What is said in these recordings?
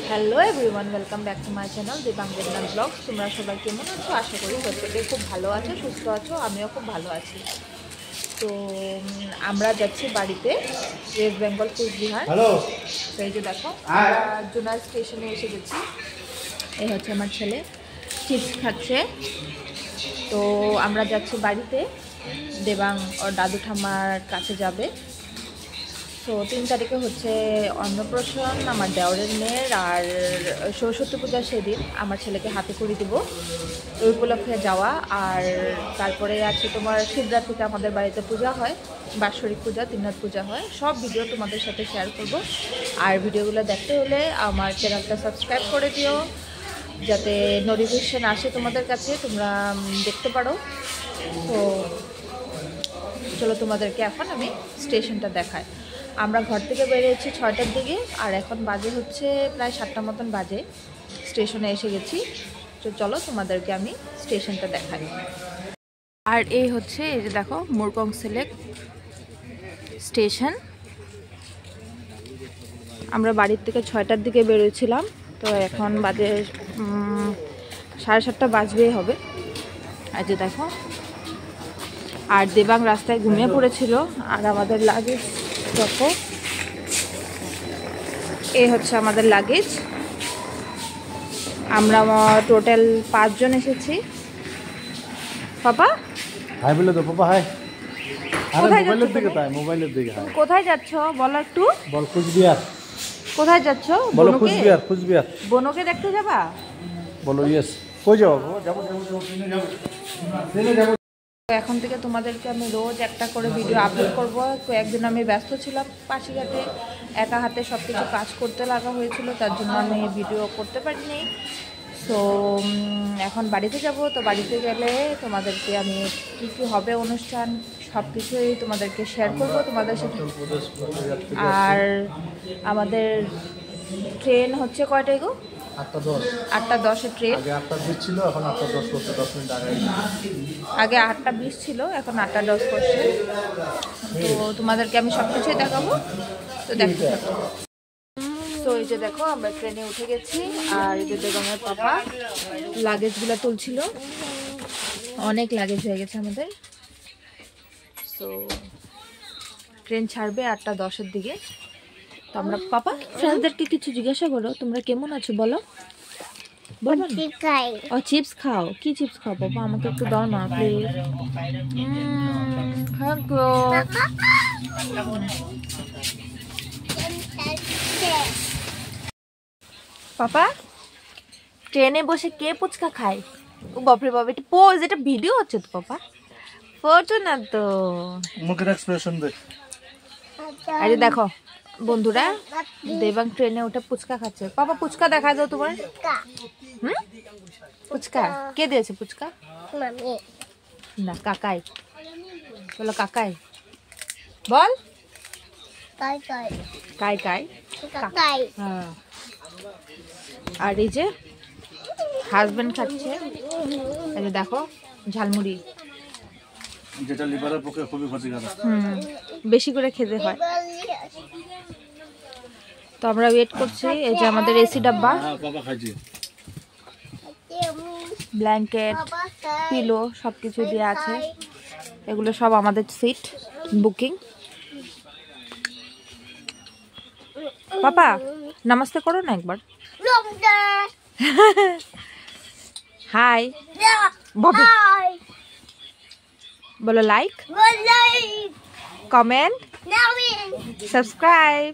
Hello everyone, welcome back to my channel Debang Debnath vlogs. তোমরা সবাই কেমন আছো? আশা করি প্রত্যেকে খুব ভালো আছো, সুস্থ আছো। আমিও খুব ভালো আছি। তো আমরা যাচ্ছি বাড়িতে, ওয়েস্ট বেঙ্গল কুচবিহার। তো এই যে দেখো, আমরা জুনার স্টেশনে এসে গেছি। এই হচ্ছে আমার ছেলে, চিপস খাচ্ছে। তো আমরা যাচ্ছি বাড়িতে, দেবাং ওর দাদু ঠাম্মার কাছে যাবে। তো 3 তারিখে হচ্ছে অন্নপ্রাশন আমার দেওরের মেয়ের, আর সরস্বতী পূজা সেদিন আমার ছেলেকে হাতে করে দিব, ওই উপলক্ষে যাওয়া। আর তারপরে আছে তোমার শিবরাত্রিতে আমাদের বাড়িতে পূজা হয়, বাৎসরিক পূজা, 3 রাত পূজা হয়। সব ভিডিও তোমাদের সাথে শেয়ার করব। আর ভিডিওগুলো দেখতে হলে আমার চ্যানেলটা সাবস্ক্রাইব করে দিও, যাতে নোটিফিকেশান আসে তোমাদের কাছে, তোমরা দেখতে পারো। তো চলো তোমাদেরকে এখন আমি স্টেশনটা দেখাই। আমরা ঘর থেকে বেরিয়েছি 6টার দিকে, আর এখন বাজে হচ্ছে প্রায় 7টা মতন বাজে। স্টেশনে এসে গেছি। তো চলো তোমাদেরকে আমি স্টেশনটা দেখাই। আর এই হচ্ছে, এই যে দেখো, মুরকং সিলেক্ট স্টেশন। আমরা বাড়ির থেকে 6টার দিকে বেরোছিলাম, তো এখন বাজে 7:30 বাজবেই হবে। এই যে দেখো, আর দেবাং রাস্তায় ঘুমিয়ে পড়েছিল। আর আমাদের লাগেজ দেখো, এই হচ্ছে আমাদের লাগেজ। আমরা টোটাল 5 জন এসেছি। পাপা হাই বলে তো। পাপা হাই। কোথায় যাচ্ছ? মোবাইলের দিকে হাই। কোথায় যাচ্ছ বলো একটু। বল কুচবিহার। কোথায় যাচ্ছ? বলো কুচবিহার। কুচবিহার বনকে দেখতে যাবা? বলো ইয়েস। কই যাবো? যাবো ট্রেনে যাবো। এখন থেকে তোমাদেরকে আমি রোজ একটা করে ভিডিও আপলোড করব। কয়েকদিন আমি ব্যস্ত ছিলাম পাশিঘাটে, একা হাতে সব কিছু কাজ করতে লাগা হয়েছিল, তার জন্য আমি ভিডিও করতে পারিনি। তো এখন বাড়িতে যাব। তো বাড়িতে গেলে তোমাদেরকে আমি কী কী হবে অনুষ্ঠান সব কিছুই তোমাদেরকে শেয়ার করব তোমাদের সাথে। আর আমাদের ট্রেন হচ্ছে কয়টায় গো? 8:10 ট্রেন। আগে 8:20 ছিল, এখন 8:10 করছে, 10 মিনিট আগে। আগে 8:20 ছিল, এখন 8:10 করছে। তো তোমাদেরকে আমি সব কিছুই দেখাবো, তো দেখতে থাকো। তো এই যে দেখো, আমরা ট্রেনে উঠে গেছি। আর এই যে দেবাংয়ের পাপা লাগেজগুলো তুলছিল, অনেক লাগেজ হয়ে গেছে আমাদের। তো ট্রেন ছাড়বে 8:10 দিকে। তো আমরা, পাপা ফ্রেন্ডসদেরকে কিছু জিজ্ঞাসা করো, তোমরা কেমন আছো বলো। ও চিপস খাও? কি চিপস খাও বাবা? আমাকে একটু দাও না প্লিজ। পাপা ট্রেনে বসে কে ফুচকা খায়? ও বাপরে বাবা, এটা পোজ, এটা ভিডিও হচ্ছে তো পাপা, ফটো না তো। মুখের এক্সপ্রেশন দেখ। আরে দেখো বন্ধুরা, দেবাং ট্রেনে উঠে ফুচকা খাচ্ছে। পাপা ফুচকা দেখা দাও তোমার। ফুচকা কে দিয়েছে? ফুচকা না, কাকাই। বলো কাকাই, বল কাই কাই। হ্যাঁ। আর এই যে হাজবেন্ড খাচ্ছে, এই যে দেখো ঝালমুড়ি, যেটা লিভারের পক্ষে খুবই ক্ষতিকারক। বেশি করে খেতে হয়। তো আমরা ওয়েট করছি। এই যে আমাদের এসি ডাব্বা, ব্ল্যাঙ্কেট, পিলো সব কিছু দিয়ে আছে। এগুলো সব আমাদের সিট বুকিং। পাপা নমস্তে করো না একবার। হাই বলো, লাইক, কমেন্ট, সাবস্ক্রাইব।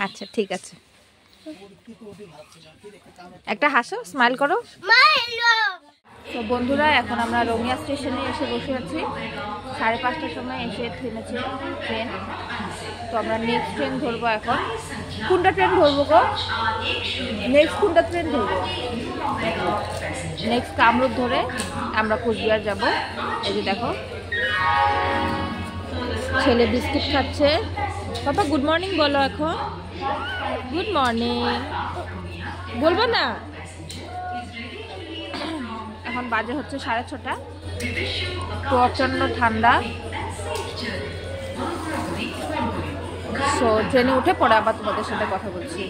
আচ্ছা ঠিক আছে, একটা হাসো, স্মাইল করো। তো বন্ধুরা, এখন আমরা রঙিয়া স্টেশনে এসে বসে আছি। 5:30টার সময় এসে থেমেছে ট্রেন। তো আমরা নেক্সট ট্রেন ধরবো এখন। কোনটা ট্রেন ধরবো গো? নেক্সট কোনটা ট্রেন ধরবো? নেক্সট কামরূপ ধরে আমরা কুচবিহার যাব। এই যে দেখো, ছেলে বিস্কিট খাচ্ছে। পাপা গুড মর্নিং বলো এখন। গুড মর্নিং বলবো না? এখন বাজে হচ্ছে 6:30। প্রচণ্ড ঠান্ডা। সো ট্রেনে উঠে পরে আবার তোমাদের সাথে কথা বলছি।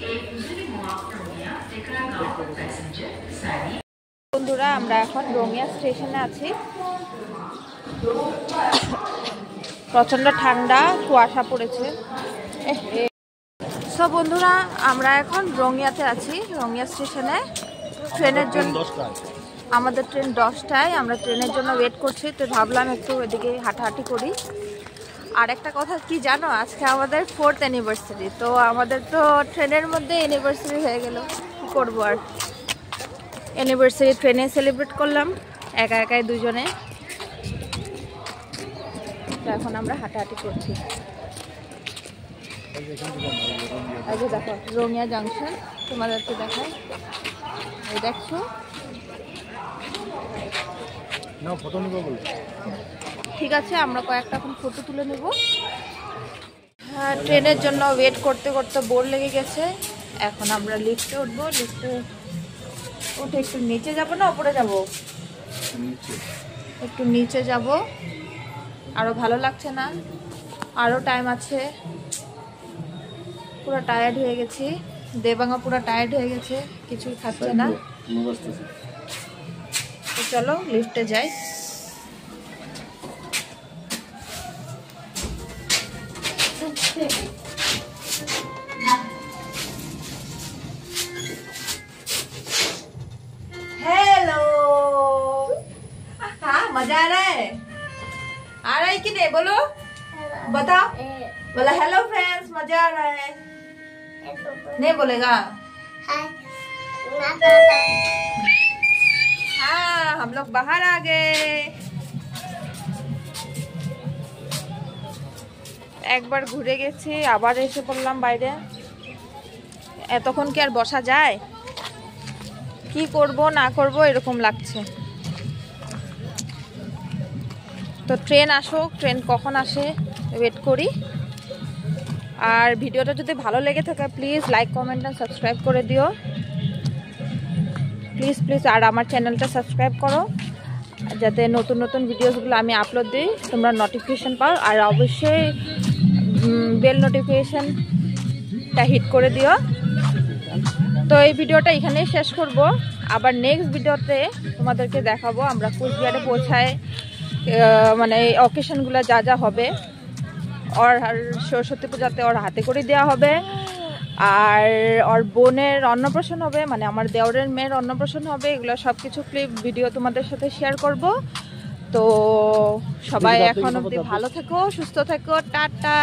বন্ধুরা আমরা এখন রঙিয়া স্টেশনে আছি। প্রচণ্ড ঠান্ডা, কুয়াশা পড়েছে। সো বন্ধুরা আমরা এখন রঙিয়াতে আছি, রঙিয়া স্টেশনে। ট্রেনের জন্য আমাদের ট্রেন 10টায়, আমরা ট্রেনের জন্য ওয়েট করছি। তো ভাবলাম একটু এদিকে হাঁটাহাঁটি করি। আর একটা কথা কি জানো, আজকে আমাদের 4th অ্যানিভার্সারি। তো আমাদের তো ট্রেনের মধ্যে অ্যানিভার্সারি হয়ে গেল, কী করবো আর। অ্যানিভার্সারি ট্রেনে সেলিব্রেট করলাম একা একাই দুজনে। তো এখন আমরা হাঁটাহাঁটি করছি। এই যে দেখো রঙিয়া জাংশন, তোমাদেরকে দেখায়, এই দেখছো। ঠিক আছে, আমরা কয়েকটা এখন ফটো তুলে নেব। হ্যাঁ, ট্রেনের জন্য ওয়েট করতে করতে বোর লেগে গেছে। এখন আমরা লিফটে উঠবো। লিফটে উঠে একটু নিচে যাব না উপরে যাব? একটু নিচে যাব, আরো ভালো লাগছে না, আরো টাইম আছে। পুরো টায়ার্ড হয়ে গেছি, দেবাঙ্গা পুরো টায়ার্ড হয়ে গেছে, কিছুই খাচ্ছে না। তো চলো লিফটে যাই। हेलो, हाँ मजा आ रहा है? आ रहा है कि नहीं? बोलो, बताओ। बोला हेलो फ्रेंड्स, मजा आ रहा है? नहीं बोलेगा? हाँ, हम लोग बाहर आ गए। একবার ঘুরে গেছি, আবার এসে পড়লাম বাইরে। এতক্ষণ কি আর বসা যায়? কি করব না করব এরকম লাগছে। তো ট্রেন আসুক, ট্রেন কখন আসে ওয়েট করি। আর ভিডিওটা যদি ভালো লেগে থাকে প্লিজ লাইক কমেন্ট আর সাবস্ক্রাইব করে দিও প্লিজ প্লিজ। আর আমার চ্যানেলটা সাবস্ক্রাইব করো যাতে নতুন নতুন ভিডিওসগুলো আমি আপলোড দিই তোমরা নোটিফিকেশন পাও। আর অবশ্যই বেল নোটিফিকেশনটা হিট করে দিও। তো এই ভিডিওটা এখানেই শেষ করব। আবার নেক্সট ভিডিওতে তোমাদেরকে দেখাবো আমরা কুচবিহারে পৌঁছায়, মানে এই অকেশনগুলো যা যা হবে। ওর সরস্বতী পূজাতে ওর হাতে করে দেওয়া হবে, আর ওর বোনের অন্নপ্রাশন হবে, মানে আমার দেওরের মেয়ের অন্নপ্রাশন হবে। এগুলো সব কিছু ক্লিপ ভিডিও তোমাদের সাথে শেয়ার করব। তো সবাই এখন অবধি ভালো থেকো, সুস্থ থেকো, টাটা।